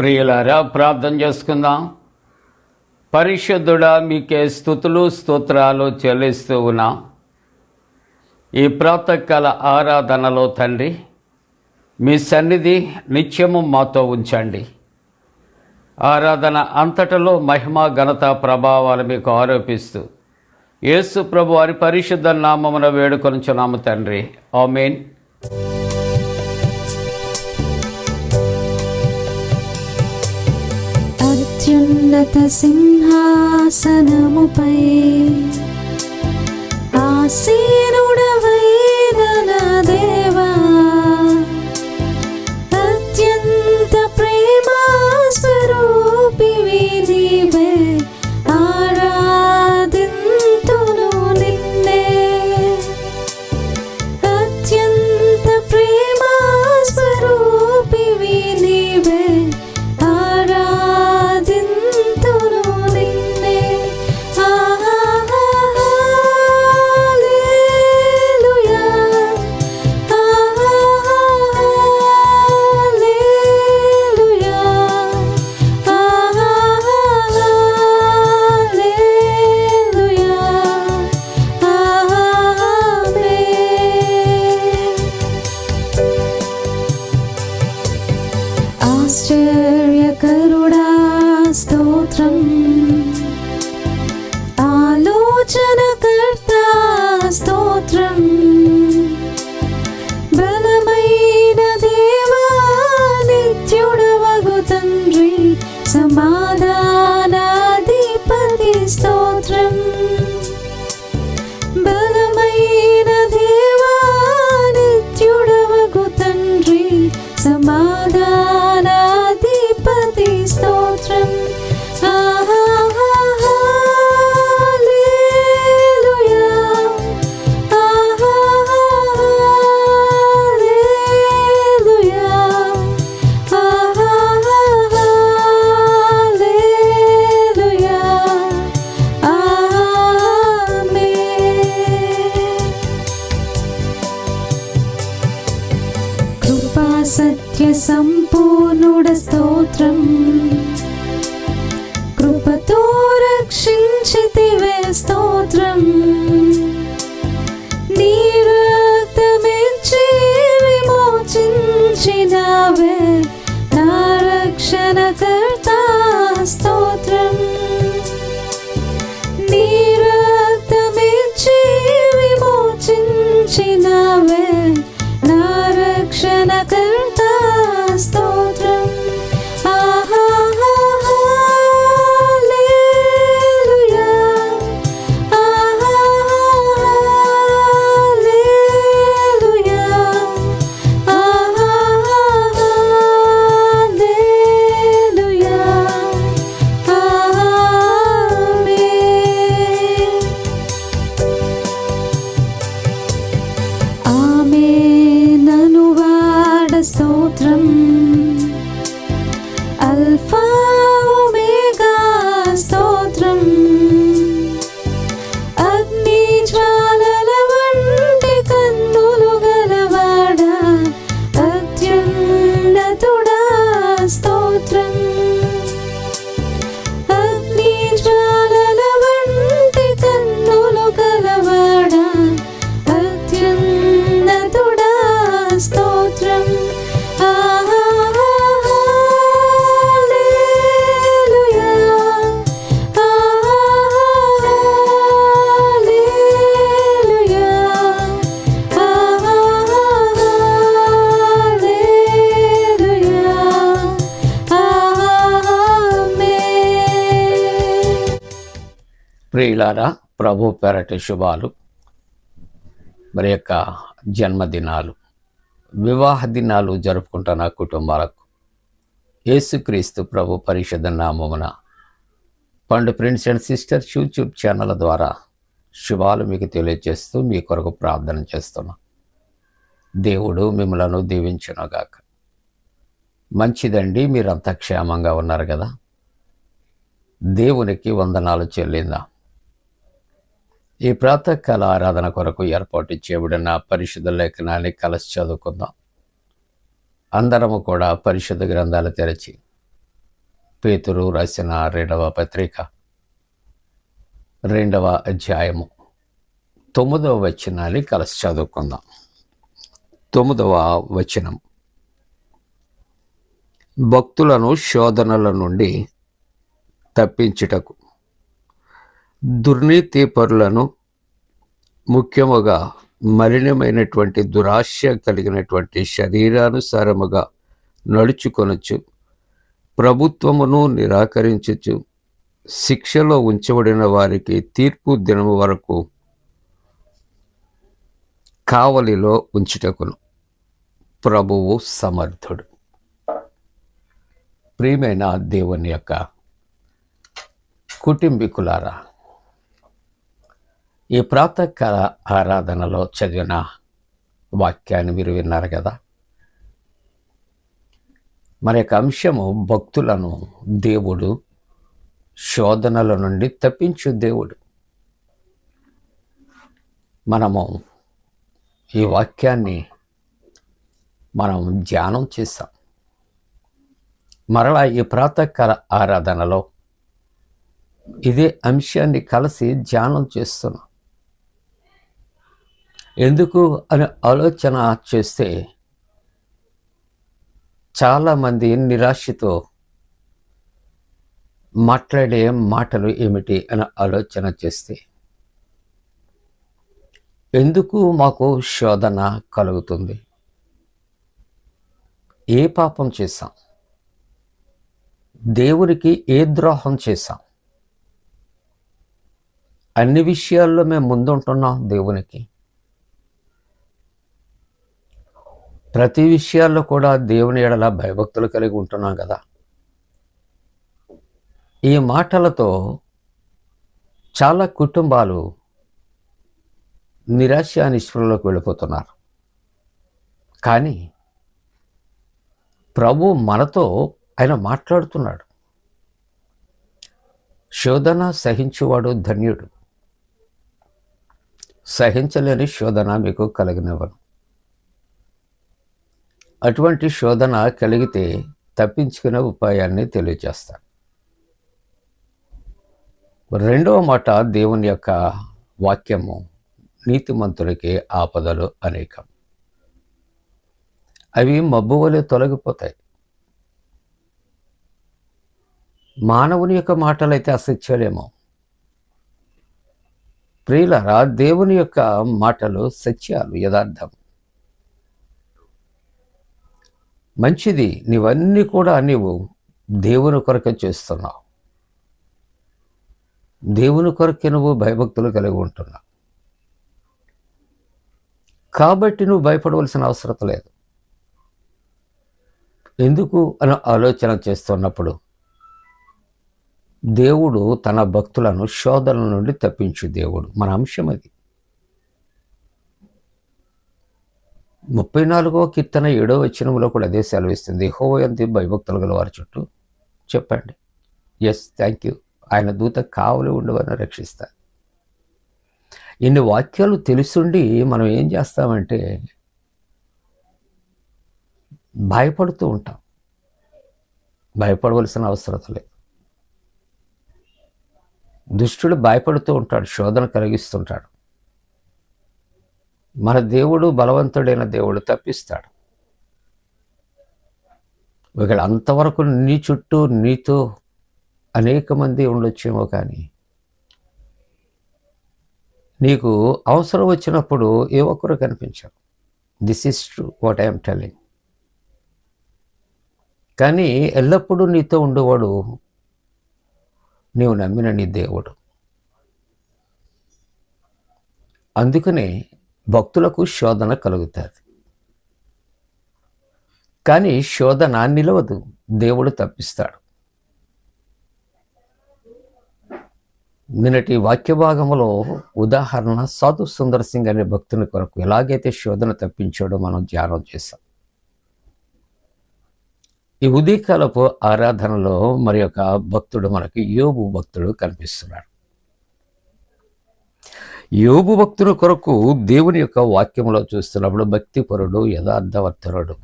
ప్రియులారా, ప్రార్థన చేసుకుందాం. పరిశుద్ధుడా, మీకే స్తుతులు స్తోత్రాలు చెల్లిస్తూ ఉన్నాం. ఈ ప్రాతకాల ఆరాధనలో తండ్రి, మీ సన్నిధి నిత్యము మాతో ఉంచండి. ఆరాధన అంతటలో మహిమ ఘనత ప్రభావాలు మీకు ఆరోపిస్తూ యేసు ప్రభు వారి పరిశుద్ధ నామమున వేడుకొనుచున్నాము తండ్రి. ఆమేన్. అత్యున్నత సింహాసనముపై ఆసీనుడవైన నా దేవా, అత్యంత ప్రేమా స్వరూపివి నీవే, ఆరాధింతును నిన్నే. అత్యంత ప్రేమా స్వరూపివి నీవే, ఆరాధింతును నిన్నే. హల్లెలూయా, హల్లెలూయా, హల్లెలూయా, ఆమేన్. ఆశ్చర్యకరుడా స్తోత్రం, ఆలోచనకర్త స్తోత్రం, బలమైన దేవా నిత్యుడవగు తండ్రి, సమాధానాధిపతి స్తోత్రం. బలమైన దేవా నిత్యుడవగు తండ్రి, సమాధానాధిపతి స్తోత్రం. హల్లెలూయా, హల్లెలూయా, హల్లెలూయా, ఆమేన్. కృపా సత్య సంపూర్ణుడ స్తోత్రం, కృపతో రక్షించితివే స్తోత్రం. నీ రక్తమిచ్చి విమోచించినావే, నా రక్షణకర్త స్తోత్రం. నీ రక్తమిచ్చి విమోచించినావే, నా రక్షణకర్త స్తోత్రం. హల్లెలూయా, హల్లెలూయా, హల్లెలూయా, ఆమేన్. ఆమేనను వాడ స్తోత్రం, అల్ఫా ఒమేగా స్తోత్రం. అగ్ని జ్వాలల వంటి కన్నులు గలవాడా, అత్యున్నతుడా స్తోత్రం. అగ్ని జ్వాలల వంటి కన్నులు గలవాడా, అత్యున్నతుడా స్తోత్రం. హల్లెలూయా, హల్లెలూయా, హల్లెలూయా, ఆమేన్. ప్రియులారా, ప్రభు పెరటి శుభాలు. మరి యొక్క జన్మదినాలు, వివాహ దినాలు జరుపుకుంటున్న కుటుంబాలకు యేసుక్రీస్తు ప్రభు పరిశుద్ధ నామమున పండు friends and sisters YouTube channel ద్వారా శుభాలు మీకు తెలియజేస్తూ మీ కొరకు ప్రార్థన చేస్తున్నాం. దేవుడు మిమ్మలను దీవించునుగాక. మంచిదండి, మీరంతా క్షేమంగా ఉన్నారు కదా. దేవునికి వందనాలు చెల్లిందాం. ఈ ప్రాతకాల ఆరాధన కొరకు ఏర్పాటు చేయబడిన పరిశుద్ధ లేఖనాన్ని కలిసి చదువుకుందాం. అందరము కూడా పరిశుద్ధ గ్రంథాలు తెరచి పేతురు రాసిన 2వ పత్రిక 2వ అధ్యాయము 9వ వచనాన్ని కలిసి చదువుకుందాం. 9వ వచనం. భక్తులను శోధనల నుండి తప్పించుటకు దుర్నీతి పరులను, ముఖ్యముగా మలినమైనటువంటి దురాశ కలిగినటువంటి శరీరానుసారముగా నడుచుకొనొచ్చు, ప్రభుత్వమును నిరాకరించుచు శిక్షలో ఉంచబడిన వారికి తీర్పు దినము వరకు కావలిలో ఉంచుటకును ప్రభువు సమర్థుడు. ప్రియమైన దేవుని యొక్క కుటుంబీకులారా, ఈ ప్రాతకాల ఆరాధనలో చదివిన వాక్యాన్ని మీరు విన్నారు కదా. మన యొక్క అంశము భక్తులను దేవుడు శోధనల నుండి తప్పించు దేవుడు. మనము ఈ వాక్యాన్ని మనం ధ్యానం చేస్తాం. మరలా ఈ ప్రాతకాల ఆరాధనలో ఇదే అంశాన్ని కలిసి ధ్యానం చేస్తున్నాం. ఎందుకు అని ఆలోచన చేస్తే చాలామంది నిరాశతో మాట్లాడే మాటలు ఏమిటి అని ఆలోచన చేస్తే, ఎందుకు మాకు శోధన కలుగుతుంది? ఏ పాపం చేశాం? దేవునికి ఏ ద్రోహం చేశాం? అన్ని విషయాల్లో మేము ముందుంటున్నాం దేవునికి. ప్రతి విషయాల్లో కూడా దేవుని ఎడల భయభక్తులు కలిగి ఉంటున్నాం కదా. ఈ మాటలతో చాలా కుటుంబాలు నిరాశ నిస్పృహలోకి వెళ్ళిపోతున్నారు. కానీ ప్రభు మనతో ఆయన మాట్లాడుతున్నాడు. శోధన సహించువాడు ధన్యుడు, సహించలేని శోధన మీకు కలిగినవను. అటువంటి శోధన కలిగితే తప్పించుకునే ఉపాయాన్ని తెలియజేస్తాను. రెండవ మాట, దేవుని యొక్క వాక్యము నీతిమంతుడికి ఆపదలు అనేకం. అవి మబ్బు వలె తొలగిపోతాయి. మానవుని యొక్క మాటలైతే అసత్యాలేమో. ప్రియులారా, దేవుని యొక్క మాటలు సత్యాలు, యథార్థం. మంచిది, నీవన్నీ కూడా నీవు దేవుని కొరకే చేస్తున్నావు. దేవుని కొరకే నువ్వు భయభక్తులు కలిగి ఉంటున్నావు. కాబట్టి నువ్వు భయపడవలసిన అవసరం లేదు. ఎందుకు అని ఆలోచన చేస్తున్నప్పుడు దేవుడు తన భక్తులను శోధనల నుండి తప్పించు దేవుడు. మన అంశం అది. 34వ కీర్తన 7వ వచనంలో కూడా అదే సెలవిస్తుంది. యెహోవా యందు భయభక్తులు గల వారి చుట్టూ చెప్పండి. Yes, thank you. ఆయన దూత కావలి ఉండవని రక్షిస్తారు. ఇన్ని వాక్యాలు తెలుసుండి మనం ఏం చేస్తామంటే భయపడుతూ ఉంటాం. భయపడవలసిన అవసరం లేదు. దుష్టుడు భయపడుతూ ఉంటాడు, శోధన కలిగిస్తుంటాడు. మన దేవుడు బలవంతుడైన దేవుడు తప్పిస్తాడు. ఒకవేళ అంతవరకు నీ చుట్టూ నీతో అనేక మంది ఉండొచ్చేమో, కానీ నీకు అవసరం వచ్చినప్పుడు ఏ ఒక్కరు కనిపించరు. This is true what I'm telling. కానీ ఎల్లప్పుడూ నీతో ఉండేవాడు నీవు నమ్మిన నీ దేవుడు. అందుకనే భక్తులకు శోధన కలుగుతుంది. కానీ శోధన నిలవదు, దేవుడు తప్పిస్తాడు. నిన్నటి వాక్య భాగంలో ఉదాహరణ సాధు సుందర్ సింగ్ అనే భక్తుని కొరకు ఎలాగైతే శోధన తప్పించాడో మనం ధ్యానం చేశాం. ఈ ఉదయకాలపు ఆరాధనలో మరి ఒక భక్తుడు మనకి యోబు భక్తుడు కనిపిస్తున్నాడు. యోబు భక్తుని కొరకు దేవుని యొక్క వాక్యంలో చూస్తున్నప్పుడు భక్తిపరుడు, యథార్థవర్తనుడు,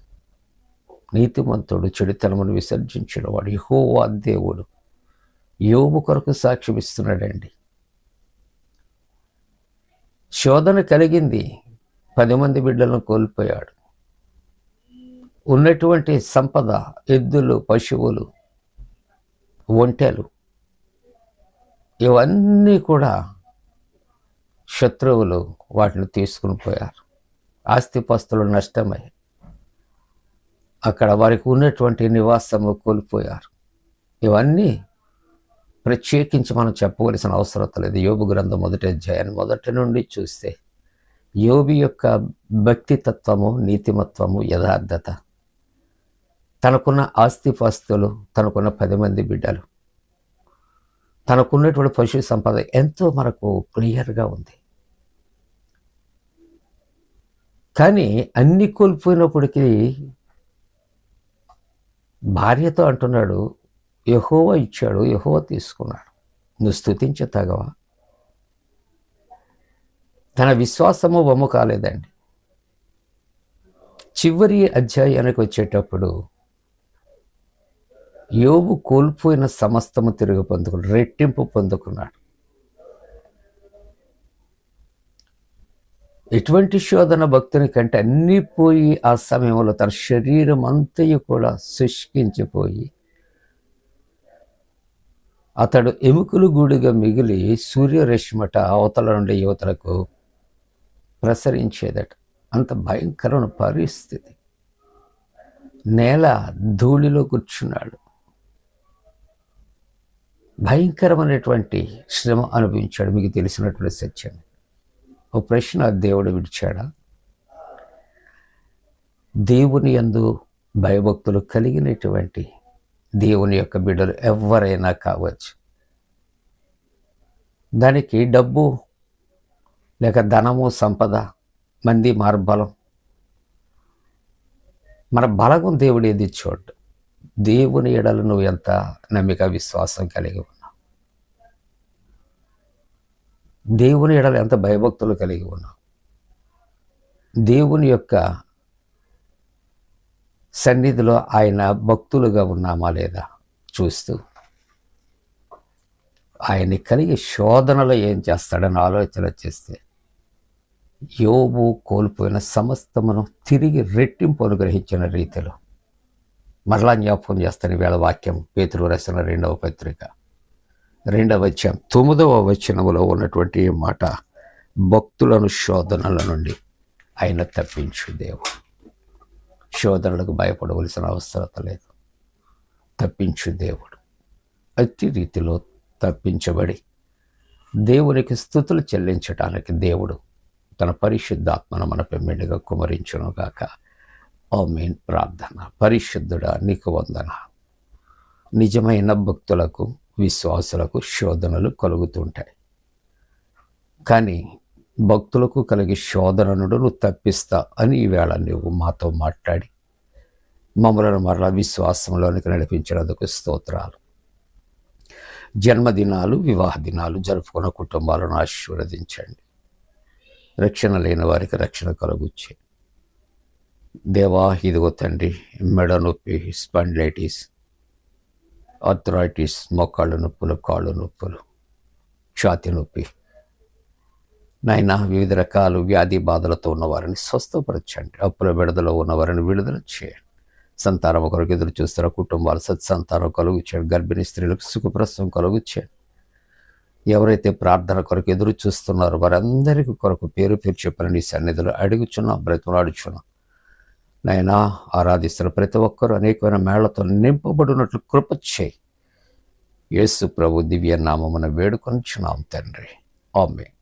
నీతిమంతుడు, చెడుతనమును విసర్జించిన వాడు, యెహోవా దేవుడు యోబు కొరకు సాక్ష్యం ఇస్తున్నాడండి. శోధన కలిగింది, 10 మంది బిడ్డలను కోల్పోయాడు. ఉన్నటువంటి సంపద, ఎద్దులు, పశువులు, ఒంటెలు, ఇవన్నీ కూడా శత్రువులు వాటిని తీసుకుని పోయారు. ఆస్తిపాస్తులు నష్టమై అక్కడ వారికి ఉన్నటువంటి నివాసము కోల్పోయారు. ఇవన్నీ ప్రత్యేకించి మనం చెప్పవలసిన అవసరం లేదు. యోబు గ్రంథం 1వ అధ్యాయాన్ని మొదటి నుండి చూస్తే యోబు యొక్క భక్తితత్వము, నీతిమత్వము, యథార్థత, తనకున్న ఆస్తిపాస్తులు, తనకున్న 10 మంది బిడ్డలు, తనకున్నటువంటి పశు సంపద ఎంతో మనకు క్లియర్గా ఉంది. కానీ అన్ని కోల్పోయినప్పటికీ భార్యతో అంటున్నాడు, యెహోవా ఇచ్చాడు, యెహోవా తీసుకున్నాడు, నువ్వు స్తుతించతగవా? తన విశ్వాసము వమ్ము కాలేదండి. చివరి అధ్యాయానికి వచ్చేటప్పుడు యోబు కోల్పోయిన సమస్తము తిరిగి పొందుకున్నాడు, రెట్టింపు పొందుకున్నాడు. ఎటువంటి శోధన భక్తుని కంటే అన్నీ పోయి ఆ సమయంలో తన శరీరం అంతయు కూడా శుష్కించిపోయి అతడు ఎముకలు గూడుగా మిగిలి సూర్యరశ్మట అవతల నుండి యువతలకు ప్రసరించేదట. అంత భయంకరమైన పరిస్థితి. నేల ధూళిలో కూర్చున్నాడు. భయంకరమైనటువంటి శ్రమ అనుభవించాడు. మీకు తెలిసినటువంటి సత్యం. ఓ ప్రశ్న, దేవుడు విడిచాడా? దేవుని యందు భయభక్తులు కలిగినటువంటి దేవుని యొక్క బిడ్డలు ఎవరైనా కావచ్చు. దానికి డబ్బు లేక ధనము, సంపద, మంది, మార్బలం, మన బలగం దేవుడు ఏది చూడు. దేవుని ఎడల నువ్వు ఎంత నమ్మిక, విశ్వాసం కలిగి ఉన్నావు, దేవుని ఎడల ఎంత భయభక్తులు కలిగి ఉన్నావు, దేవుని యొక్క సన్నిధిలో ఆయన భక్తులుగా ఉన్నామా లేదా చూస్తూ ఆయన్ని కలిగి శోధనలో ఏం చేస్తాడని ఆలోచన చేస్తే యోబు కోల్పోయిన సమస్తమును తిరిగి రెట్టింపు అనుగ్రహించిన రీతిలో మరలా జ్ఞాపకం చేస్తాను. వేళ వాక్యం పేతురు రాసిన 2వ పత్రిక 2వ అధ్యాయం 9వ వచనములో ఉన్నటువంటి మాట, భక్తులను శోధనల నుండి ఆయన తప్పించు దేవుడు. శోధనలకు భయపడవలసిన అవసరం లేదు. తప్పించు దేవుడు. అతి రీతిలో తప్పించబడి దేవునికి స్తుతులు చెల్లించడానికి దేవుడు తన పరిశుద్ధాత్మను మనపై మెండుగా కుమరించునుగాక. ఆమేన్. ప్రార్థన. పరిశుద్ధుడా, నీకు వందన. నిజమైన భక్తులకు, విశ్వాసులకు శోధనలు కలుగుతుంటాయి. కానీ భక్తులకు కలిగే శోధనను నువ్వు తప్పిస్తా అని ఈవేళ నువ్వు మాతో మాట్లాడి మమ్మలను మరలా విశ్వాసంలోనికి నడిపించినందుకు స్తోత్రాలు. జన్మదినాలు, వివాహ దినాలు జరుపుకున్న కుటుంబాలను ఆశీర్వదించండి. రక్షణ లేని వారికి రక్షణ కలుగుచ్చే దేవా. ఇదిగో తండ్రి, మెడ నొప్పి, స్పాండిలైటిస్, ఆర్థరైటిస్, మోకాళ్ళు నొప్పులు, కాళ్ళు నొప్పులు, ఛాతీ నొప్పి, నాయన వివిధ రకాల వ్యాధి బాధలతో ఉన్నవారిని స్వస్థపరచండి. అప్పుల విడుదల ఉన్నవారిని విడుదల చేయండి. సంతానం కొరకు ఎదురు చూస్తున్న కుటుంబాలు సత్సంతానం కలుగు చేయండి. గర్భిణీ స్త్రీలకు సుఖప్రసవం కలుగు చేయండి. ఎవరైతే ప్రార్థన కొరకు ఎదురు చూస్తున్నారో వారందరికీ కొరకు పేరు పేరు చెప్పిన నీ సన్నిధిలో అడుగుచున్నాం, బ్రతిమలాడుచున్నాం. నాయనా, ఆరాధిస్తున్న ప్రతి ఒక్కరూ అనేకమైన మేళ్లతో నింపబడినట్లు కృప చేయి. యేసు ప్రభు దివ్య నామమున వేడుకొనుచున్నాం తండ్రి. ఆమేన్.